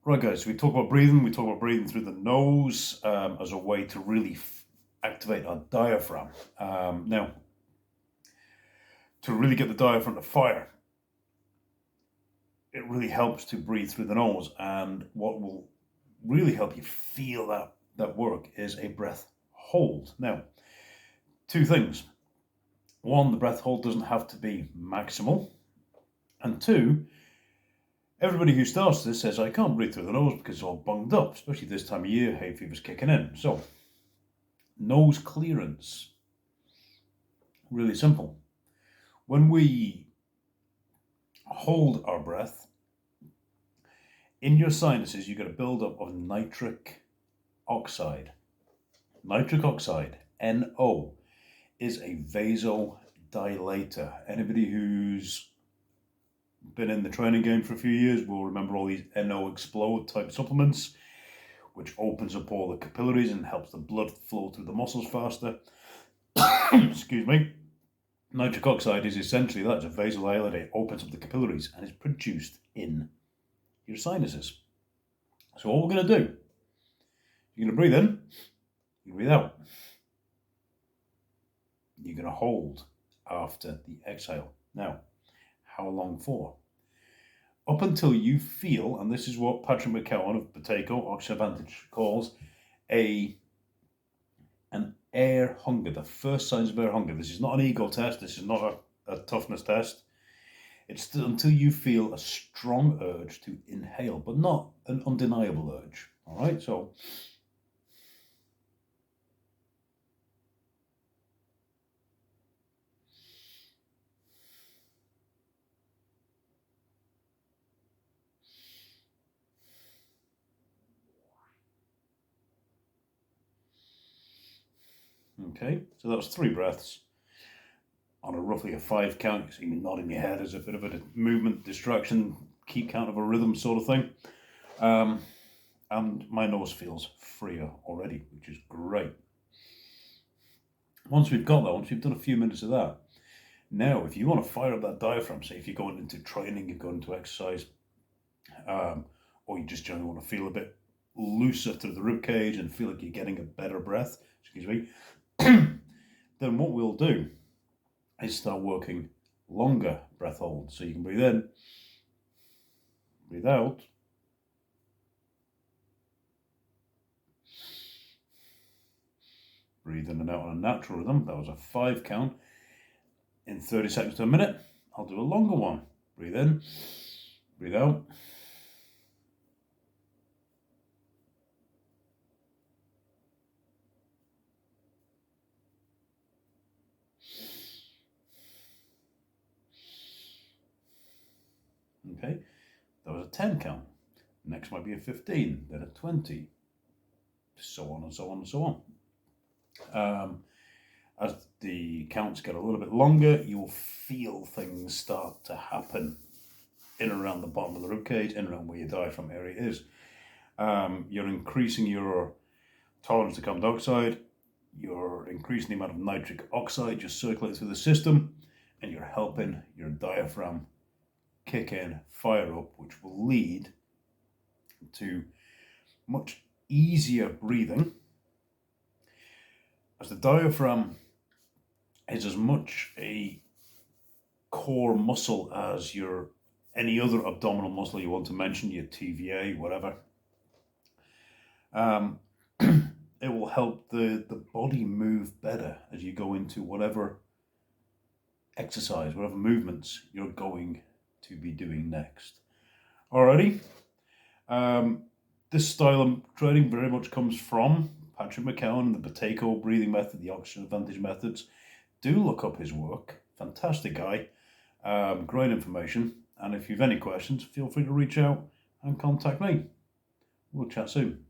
Right, guys, so we talk about breathing. We talk about breathing through the nose as a way to really activate our diaphragm. Now, to really get the diaphragm to fire, it really helps to breathe through the nose. And what will really help you feel that work is a breath hold. Now, two things. One, the breath hold doesn't have to be maximal. And two, everybody who starts this says, I can't breathe through the nose because it's all bunged up, especially this time of year, hay fever's kicking in. So, nose clearance. Really simple. When we hold our breath, in your sinuses, you get a buildup of nitric oxide. Nitric oxide, NO, is a vasodilator. Anybody who's been in the training game for a few years will remember all these NO Explode type supplements, which opens up all the capillaries and helps the blood flow through the muscles faster. Excuse me. Nitric oxide is essentially that. It's a vasodilator. It opens up the capillaries and is produced in your sinuses. So what we're going to do, you're going to breathe in, you breathe out. You're going to hold after the exhale. Now, how long for? Up until you feel, and this is what Patrick McKeown of Potato Oxygen Advantage calls an air hunger, the first signs of air hunger. This is not an ego test. This is not a toughness test. It's until you feel a strong urge to inhale, but not an undeniable urge. All right, so okay, so that was 3 breaths on roughly a 5 count. You see me nodding your head as a bit of a movement distraction, keep count of a rhythm sort of thing. And my nose feels freer already, which is great. Once we've got that, once we've done a few minutes of that, now if you want to fire up that diaphragm, say if you're going into training, you're going into exercise, or you just generally want to feel a bit looser through the rib cage and feel like you're getting a better breath, excuse me, then what we'll do is start working longer breath holds. So you can breathe in, breathe out, breathe in and out on a natural rhythm. That was a 5 count. In 30 seconds to a minute, I'll do a longer one. Breathe in, breathe out. Okay, that was a 10 count. Next might be a 15, then a 20, so on and so on and so on. As the counts get a little bit longer, you'll feel things start to happen in and around the bottom of the ribcage, in and around where your diaphragm area is. You're increasing your tolerance to carbon dioxide, you're increasing the amount of nitric oxide just circulating through the system, and you're helping your diaphragm kick in, fire up, which will lead to much easier breathing, as the diaphragm is as much a core muscle as your any other abdominal muscle you want to mention, your TVA, whatever. It will help the body move better as you go into whatever exercise, whatever movements you're going to be doing next. Alrighty. This style of training very much comes from Patrick McKeown and the Potato breathing method, the Oxygen Advantage methods. Do look up his work. Fantastic guy. Great information. And if you've any questions, feel free to reach out and contact me. We'll chat soon.